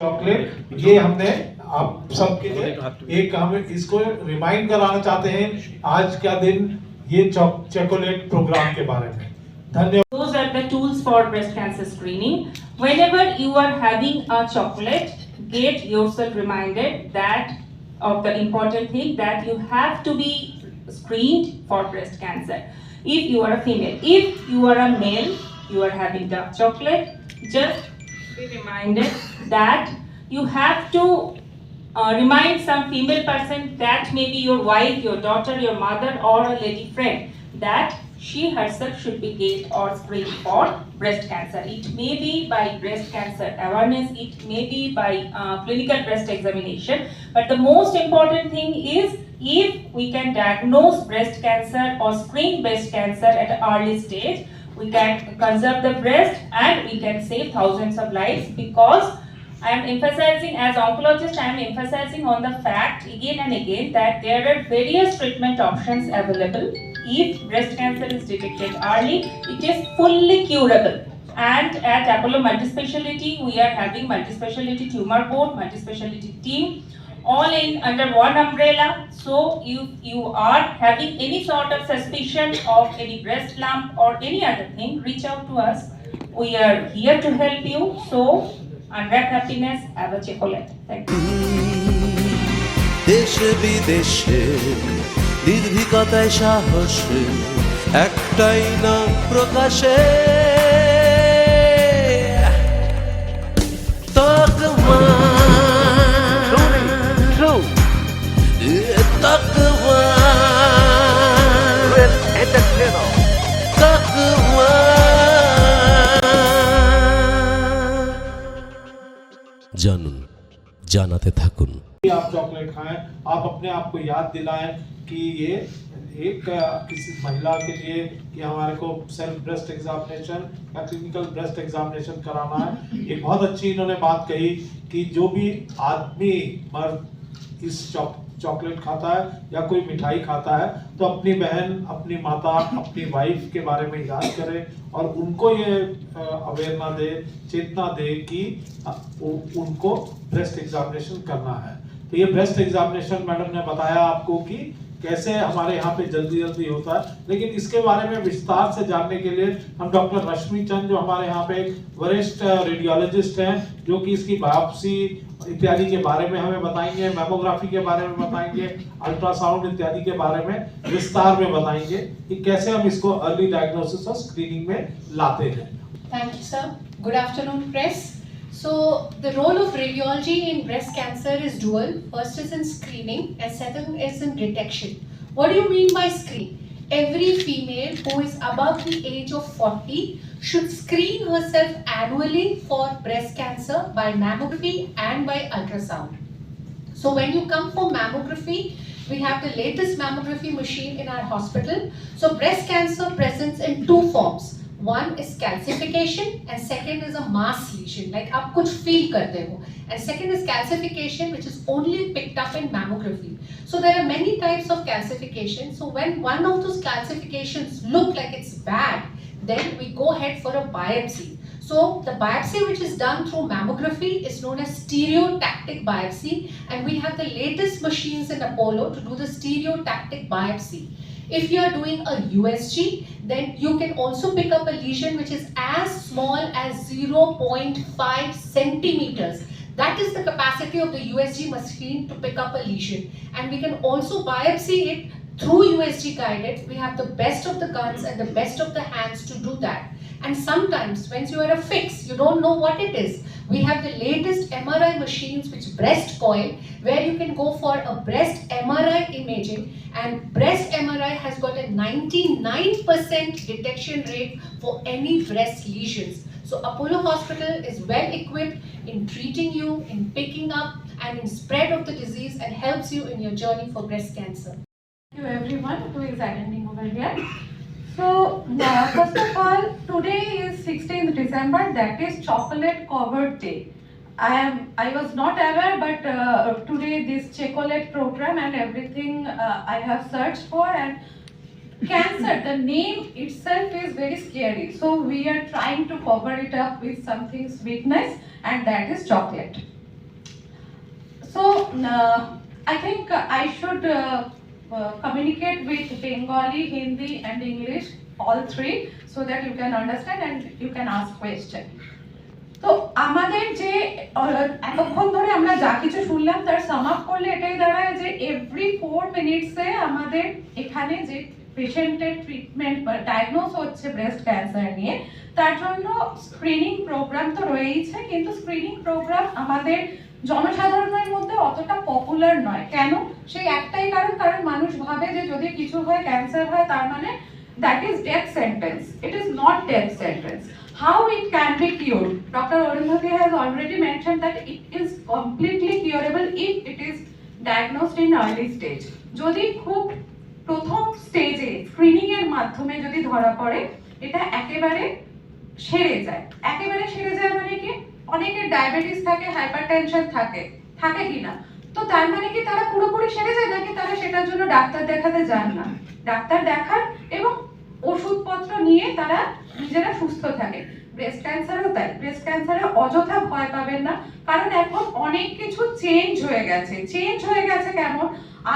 Chocolate ये हमने आप सबके लिए एक हम इसको रिमाइंड कराना चाहते हैं आज का दिन ये चॉकलेट प्रोग्राम के बारे में। धन्यवाद। Those are the tools for breast cancer screening. Whenever you are having a chocolate, get yourself reminded that of the important thing that you have to be screened for breast cancer. If you are a female, if you are a male, you are having dark chocolate, just be reminded that you have to remind some female person, that may be your wife, your daughter, your mother, or a lady friend, that she herself should be get or screened for breast cancer. It may be by breast cancer awareness, it may be by clinical breast examination, but the most important thing is if we can diagnose breast cancer or screen breast cancer at an early stage, we can conserve the breast and we can save thousands of lives. Because I am emphasizing, as oncologist, I am emphasizing on the fact again and again that there are various treatment options available. If breast cancer is detected early, it is fully curable. And at Apollo Multispeciality, we are having multispeciality tumor board, multispeciality team, all in under one umbrella. So if you are having any sort of suspicion of any breast lump or any other thing, reach out to us. We are here to help you. So unwrap happiness, have a chocolate. Thank you. দেশে বিদেশে নির্ভীকতায় সাহসে একটাই নাম প্রকাশে তকমা তকমা তকমা জানুন জানাতে থাকুন। आप चॉकलेट खाएं, आप अपने आप को याद दिलाएं कि ये एक किसी महिला के लिए कि हमारे को सेल्फ ब्रेस्ट एग्जामिनेशन या क्लिनिकल ब्रेस्ट एग्जामिनेशन कराना है। एक बहुत अच्छी इन्होंने बात कही कि जो भी आदमी मर्द इस चॉकलेट खाता है या कोई मिठाई खाता है तो अपनी बहन, अपनी माता, अपनी वाइफ के बारे में याद करे और उनको ये अवेयरनेस दे, चेतना दे कि उनको ब्रेस्ट एग्जामिनेशन करना है। तो ये ब्रेस्ट एग्जामिनेशन मैडम ने बताया आपको कि कैसे हमारे यहाँ पे जल्दी जल्दी होता है, लेकिन इसके बारे में विस्तार से जानने के लिए हम डॉक्टर रश्मि चंद जो हमारे यहाँ पे वरिष्ठ रेडियोलॉजिस्ट हैं जो कि इसकी बायोप्सी इत्यादि के बारे में हमें बताएंगे, मैमोग्राफी के बारे में बताएंगे, अल्ट्रासाउंड इत्यादि के बारे में विस्तार में बताएंगे कि कैसे हम इसको अर्ली डायग्नोसिस और स्क्रीनिंग में लाते हैं। Thank you, sir. Good afternoon, press. So, the role of radiology in breast cancer is dual. First is in screening and second is in detection. What do you mean by screen? Every female who is above the age of 40 should screen herself annually for breast cancer by mammography and by ultrasound. So when you come for mammography, we have the latest mammography machine in our hospital. So breast cancer presents in two forms. One is calcification and second is a mass lesion, like आप कुछ feel करते हो. And second is calcification, which is only picked up in mammography. So there are many types of calcification. So when one of those calcifications look like it's bad, then we go ahead for a biopsy. So the biopsy which is done through mammography is known as stereotactic biopsy, and we have the latest machines in Apollo to do the stereotactic biopsy. If you are doing a USG, then you can also pick up a lesion which is as small as 0.5 centimeters. That is the capacity of the USG machine to pick up a lesion. And we can also biopsy it through USG guided. We have the best of the guns and the best of the hands to do that. And sometimes when you are a fix, you don't know what it is. We have the latest MRI machines which breast coil, where you can go for a breast MRI imaging, and breast MRI has got a 99% detection rate for any breast lesions. So Apollo Hospital is well equipped in treating you, in picking up and in spread of the disease, and helps you in your journey for breast cancer. Thank you everyone who is attending over here. So first of all, today is 16th December, that is chocolate covered day. I was not aware, but today this chocolate program and everything I have searched for, and cancer, the name itself is very scary. So we are trying to cover it up with something sweetness, and that is chocolate. So I think I should communicate with Bengali, Hindi and English, all three, so that you can understand and you can ask question. তো আমাদের যে এতক্ষণ ধরে আমরা যা কিছু শুনলাম তার সাম আপ করলে এটাই দাঁড়ায় যে এভরি 4 মিনিটসে আমাদের এখানে যে পেশেন্টের ট্রিটমেন্ট বা ডায়াগনোস হচ্ছে ব্রেস্ট ক্যান্সার নিয়ে, তার জন্য স্ক্রিনিং প্রোগ্রাম তো রয়েইছে, কিন্তু স্ক্রিনিং প্রোগ্রাম আমাদের জনসাধারণের মধ্যে অতটা পপুলার নয়। কেন? সেই একটাই কারণ, কারণ মানুষ ভাবে যে যদি কিছু হয়, ক্যান্সার হয়, তার মানে that is death sentence. It is not death sentence. How it can be cured? Dr. Arundhati has already mentioned that it is completely curable if it is diagnosed in early stage. যদি খুব প্রথম স্টেজে screening এর মাধ্যমে যদি ধরা পড়ে, এটা একেবারে সেরে যায়। একেবারে সেরে যায় মানে কি? অনেকের ডায়াবেটিস থাকে, হাইপারটেনশন থাকে, থাকে কিনা? তো তার মানে কি তারা পুরোপুরি সেরে যায়, নাকি তারা সেটার জন্য ডাক্তার দেখাতে যান না? ডাক্তার দেখান এবং ওষুধপত্র নিয়ে তারা নিজেরা সুস্থ থাকে। ব্রেস্ট ক্যান্সারও তাই। ব্রেস্ট ক্যান্সারে অযথা ভয় পাবেন না, কারণ এখন অনেক কিছু চেঞ্জ হয়ে গেছে। চেঞ্জ হয়ে গেছে কেমন?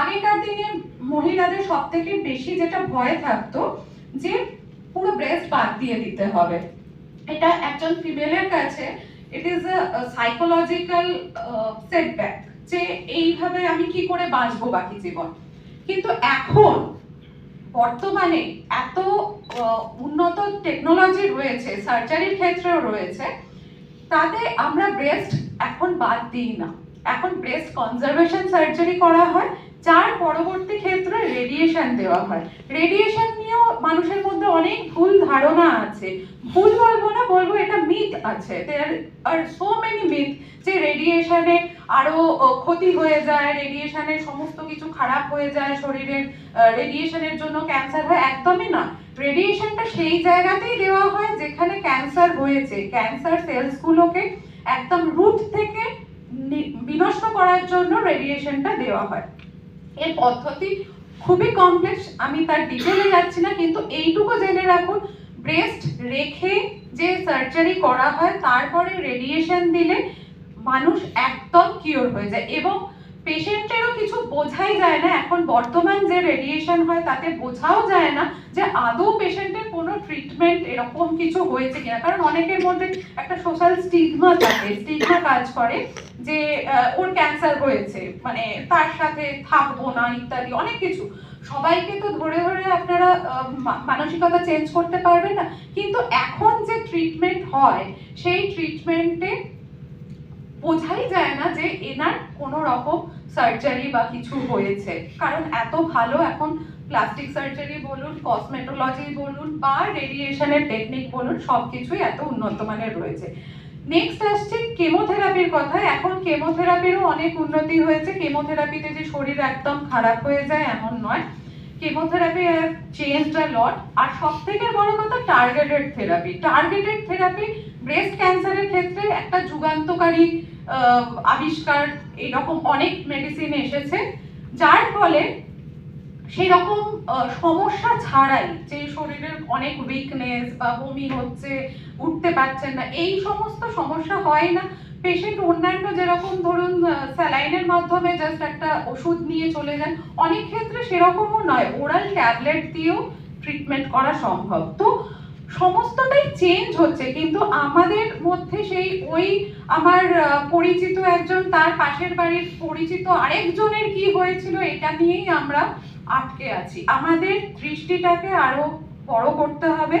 আগেকার দিনে মহিলাদের সব থেকে বেশি যেটা ভয় থাকতো যে পুরো ব্রেস্ট বাদ দিয়ে দিতে হবে। এটা একজন ফিমেলের কাছে it is a psychological setback, যে এইভাবে আমি কি করে বাঁচবো বাকি জীবন। কিন্তু এখন বর্তমানে এত উন্নত টেকনোলজি রয়েছে, সার্জারির ক্ষেত্রেও রয়েছে, তাতে আমরা ব্রেস্ট এখন বাদ দিই না। এখন ব্রেস্ট কনজারভেশন সার্জারি করা হয়, যার পরবর্তী ক্ষেত্রে রেডিয়েশন দেওয়া হয়। রেডিয়েশন নিয়েও মানুষের মধ্যে অনেক ভুল ধারণা আছে। ভুল বলবো না, বলবো এটা মিথ আছে। দেয়ার আর সো মেনি মিথ যে রেডিয়েশনে আরো ক্ষতি হয়ে যায়, রেডিয়েশনের সমস্ত কিছু খারাপ হয়ে যায় শরীরের, রেডিয়েশনের জন্য ক্যান্সার হয়। একদমই না। রেডিয়েশনটা সেই জায়গাতেই দেওয়া হয় যেখানে ক্যান্সার হয়েছে। ক্যান্সার সেলসগুলোকে একদম রুট থেকে বিনষ্ট করার জন্য রেডিয়েশনটা দেওয়া হয়। এর পদ্ধতি খুবই কমপ্লেক্স, আমি তার ডিটেলে যাচ্ছি না, কিন্তু এইটুকু জেনে রাখুন, ব্রেস্ট রেখে যে সার্জারি করা হয় তারপরে রেডিয়েশন দিলে মানুষ একদম কিওর হয়ে যায়। এবং পেশেন্টেরও কিছু বোঝাই যায় না, এখন বর্তমান যে রেডিয়েশন হয় তাতে বোঝাও যায় না যে আদৌ পেশেন্টের কোনো ট্রিটমেন্ট এরকম কিছু হয়েছে কিনা। কারণ অনেকের মধ্যে একটা সোশ্যাল স্টিগমা থাকে, স্টিগমা কাজ করে যে ওর ক্যান্সার হয়েছে, মানে তার সাথে থাকবো না ইত্যাদি অনেক কিছু। সবাইকে তো ধরে ধরে আপনারা মানসিকতা চেঞ্জ করতে পারবেন না, কিন্তু এখন যে ট্রিটমেন্ট হয় সেই ট্রিটমেন্টে বোঝাই যায় না যে এনার কোনো রকম সার্জারি বা কিছু হয়েছে। কারণ এত ভালো এখন প্লাস্টিক সার্জারি বলুন, কসমেটোলজি বলুন বা রেডিয়েশনের টেকনিক বলুন, সবকিছুই এত উন্নত মানের রয়েছে। নেক্সট আসছে কেমোথেরাপির কথা। এখন কেমোথেরাপিরও অনেক উন্নতি হয়েছে। কেমোথেরাপিতে যে শরীর একদম খারাপ হয়ে যায় এমন নয়, কেমোথেরাপি হ্যাভ চেঞ্জড আ লট। আর সব থেকে বড় কথা targeted therapy. Targeted therapy breast ক্যান্সারের ক্ষেত্রে একটা যুগান্তকারী আবিষ্কার। এরকম অনেক মেডিসিন এসেছে যার ফলে সেই রকম সমস্যা ছাড়াই, যে শরীরের অনেক উইকনেস বা বমি হচ্ছে, উঠতে পারছেন না, এই সমস্ত সমস্যা হয় না। পেশেন্ট অন্যান্য যেরকম ধরুন স্যালাইনের মাধ্যমে জাস্ট একটা ওষুধ নিয়ে চলে যান, অনেক ক্ষেত্রে সেরকমও নয়, ওরাল ট্যাবলেট দিয়েও ট্রিটমেন্ট করা সম্ভব। তো সমস্তটাই চেঞ্জ হচ্ছে, কিন্তু আমাদের মধ্যে সেই ওই আমার পরিচিত একজন, তার পাশের বাড়ির পরিচিত আরেকজনের কি হয়েছিল এটা নিয়েই আমরা আটকে আছি। আমাদের দৃষ্টিটাকে আরো বড় করতে হবে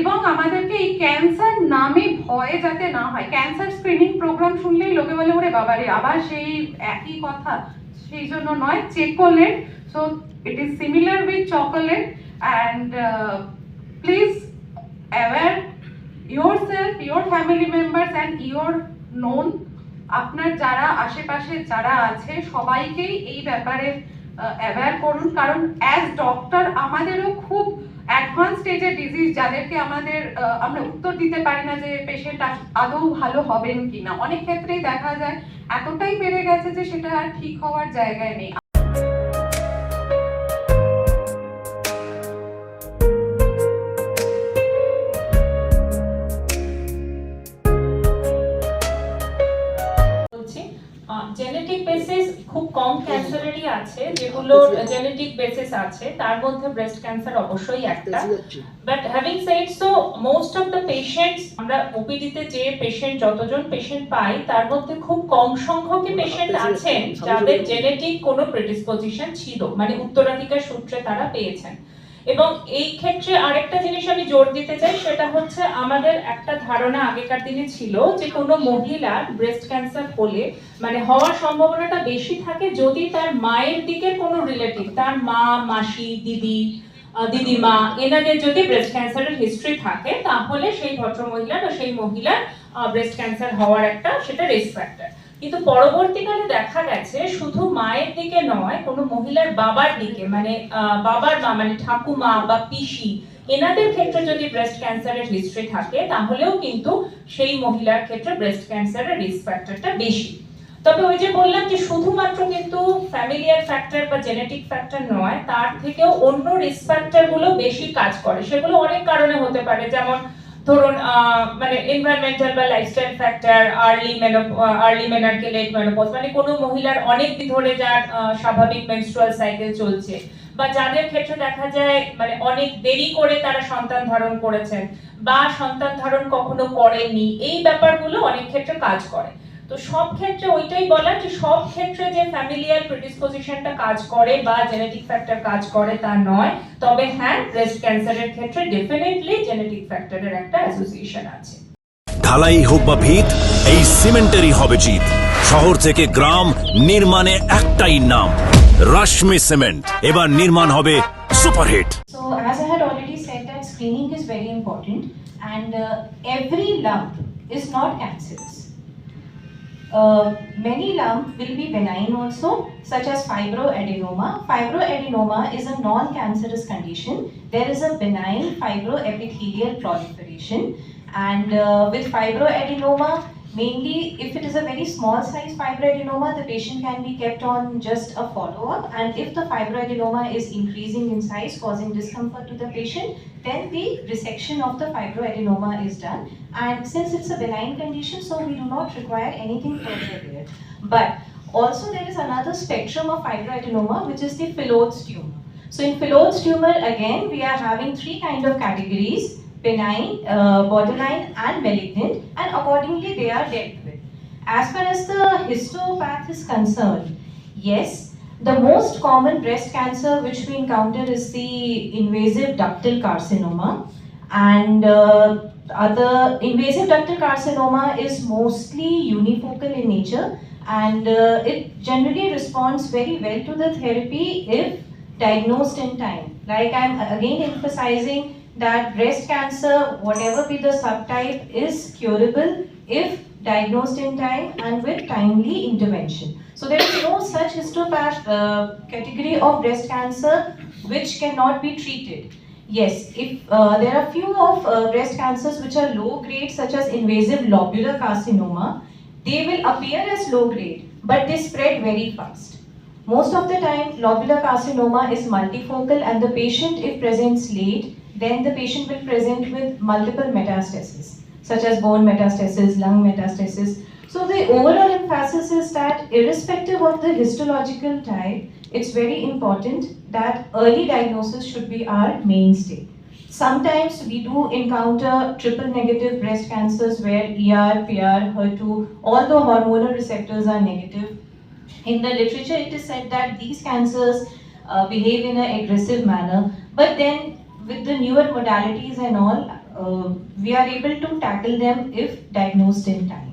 এবং আমাদেরকে এই ক্যান্সার নামে ভয় যাতে না হয়। ক্যান্সার স্ক্রিনিং প্রোগ্রাম শুনলেই লোকে বলে ওরে বাবারে আবার সেই একই কথা, সেই জন্য নয়। Chocolate, so it is similar with chocolate and please aware yourself, your family members and your known, আপনার যারা আশেপাশে যারা আছে সবাইকেই এই ব্যাপারে অ্যাওয়্যার করুন। কারণ অ্যাজ ডক্টর আমাদেরও খুব অ্যাডভান্স স্টেজের ডিজিজ, যাদেরকে আমরা উত্তর দিতে পারি না যে পেশেন্ট আদৌ ভালো হবেন কিনা। অনেক ক্ষেত্রেই দেখা যায় এতটাই বেড়ে গেছে যে সেটা আর ঠিক হওয়ার জায়গায় নেই। জেনেটিক বেসিস খুব কম ক্যান্সারেরই আছে, যেগুলোর জেনেটিক বেসিস আছে তার মধ্যে ব্রেস্ট ক্যান্সার অবশ্যই একটা। But having said so, most of the patients, আমরা ওপিডিতে যে পেশেন্ট, যতজন পেশেন্ট পাই তার মধ্যে খুব কম সংখ্যকই পেশেন্ট আছেন যাদের জেনেটিক কোনো প্রেডিসপোজিশন ছিল, মানে উত্তরাধিকার সূত্রে তারা পেয়েছেন। এবং এই ক্ষেত্রে আরেকটা জিনিস আমি জোর দিতে চাই, সেটা হচ্ছে আমাদের একটা ধারণা আগেকার দিনে ছিল যে কোনো মহিলার ব্রেস্ট ক্যান্সার হলে মানে হওয়ার সম্ভাবনাটা বেশি থাকে যদি তার মায়ের দিকের কোনো রিলেটিভ, তার মা, মাসি, দিদিমা, এনাদের যদি ব্রেস্ট ক্যান্সারের হিস্ট্রি থাকে তাহলে সেই ভদ্রমহিলা বা সেই মহিলার ব্রেস্ট ক্যান্সার হওয়ার একটা সেটা রিস্ক ফ্যাক্টর। কিন্তু পরবর্তীকালে দেখা গেছে শুধু মায়ের দিকে নয়, কোনো মহিলার বাবার দিকে, মানে বাবার মা মানে ঠাকুমা বা পিসি, এনাদের ক্ষেত্রে যদি ব্রেস্ট ক্যান্সারের হিস্ট্রি থাকে তাহলেও কিন্তু সেই মহিলার ক্ষেত্রে ব্রেস্ট ক্যান্সারের রিস্ক ফ্যাক্টরটা বেশি। তবে ওই যে বললাম যে শুধুমাত্র কিন্তু ফ্যামিলিয়ার ফ্যাক্টর বা জেনেটিক ফ্যাক্টর নয়, তার থেকেও অন্য রিস্ক ফ্যাক্টর গুলো বেশি কাজ করে। সেগুলো অনেক কারণে হতে পারে, যেমন ধরুন মানে এনভায়রনমেন্টাল বা lifestyle factor, early menarche late menopause, মানে কোনো মহিলার অনেক দিন ধরে যার স্বাভাবিক মেনস্ট্রুয়াল সাইকেল চলছে, বা যাদের ক্ষেত্রে দেখা যায় মানে অনেক দেরি করে তারা সন্তান ধারণ করেছেন বা সন্তান ধারণ কখনো করেননি, এই ব্যাপারগুলো অনেক ক্ষেত্রে কাজ করে। তো সব ক্ষেত্রে ওইটাই বলা যে সব ক্ষেত্রে যে ফ্যামিলিয়ার প্রেডিসপোজিশনটা কাজ করে বা জেনেটিক ফ্যাক্টর কাজ করে তা নয়। তবে হ্যাঁ, ব্রেস্ট ক্যান্সারের ক্ষেত্রে ডেফিনেটলি জেনেটিক ফ্যাক্টরের একটা অ্যাসোসিয়েশন আছে। ঢালাই হোক বা ভিত, এই সিমেন্টেরই হবে জিত। শহর থেকে গ্রাম, নির্মাণে একটাই নাম, রশ্মি সিমেন্ট। এবার নির্মাণ হবে superhit. So as I had already said that screening is very important, and every lump is not cancerous. Many lumps will be benign also, such as fibroadenoma. Fibroadenoma is a non-cancerous condition. There is a benign fibroepithelial proliferation, and with fibroadenoma, mainly if it is a very small size fibroadenoma, the patient can be kept on just a follow-up, and if the fibroadenoma is increasing in size, causing discomfort to the patient, then the resection of the fibroadenoma is done. And since it's a benign condition, so we do not require anything further there. But also there is another spectrum of fibroadenoma, which is the Phyllodes tumor. So in Phyllodes tumor, again, we are having three kind of categories: benign, borderline and malignant, and accordingly they are dealt with. As far as the histopath is concerned, yes, the most common breast cancer which we encounter is the invasive ductal carcinoma, and other invasive ductal carcinoma is mostly unifocal in nature, and it generally responds very well to the therapy if diagnosed in time. Like I'm again emphasizing that breast cancer, whatever be the subtype, is curable if diagnosed in time and with timely intervention. So there is no such histopath category of breast cancer which cannot be treated. Yes, if there are few of breast cancers which are low grade, such as invasive lobular carcinoma, they will appear as low grade, but they spread very fast. Most of the time, lobular carcinoma is multifocal, and the patient, if presents late, then the patient will present with multiple metastases, such as bone metastasis, lung metastasis. So the overall emphasis is that irrespective of the histological type, it's very important that early diagnosis should be our mainstay. Sometimes we do encounter triple negative breast cancers where ER, PR, HER2, all the hormonal receptors are negative. In the literature, it is said that these cancers behave in an aggressive manner, but then with the newer modalities and all, we are able to tackle them if diagnosed in time.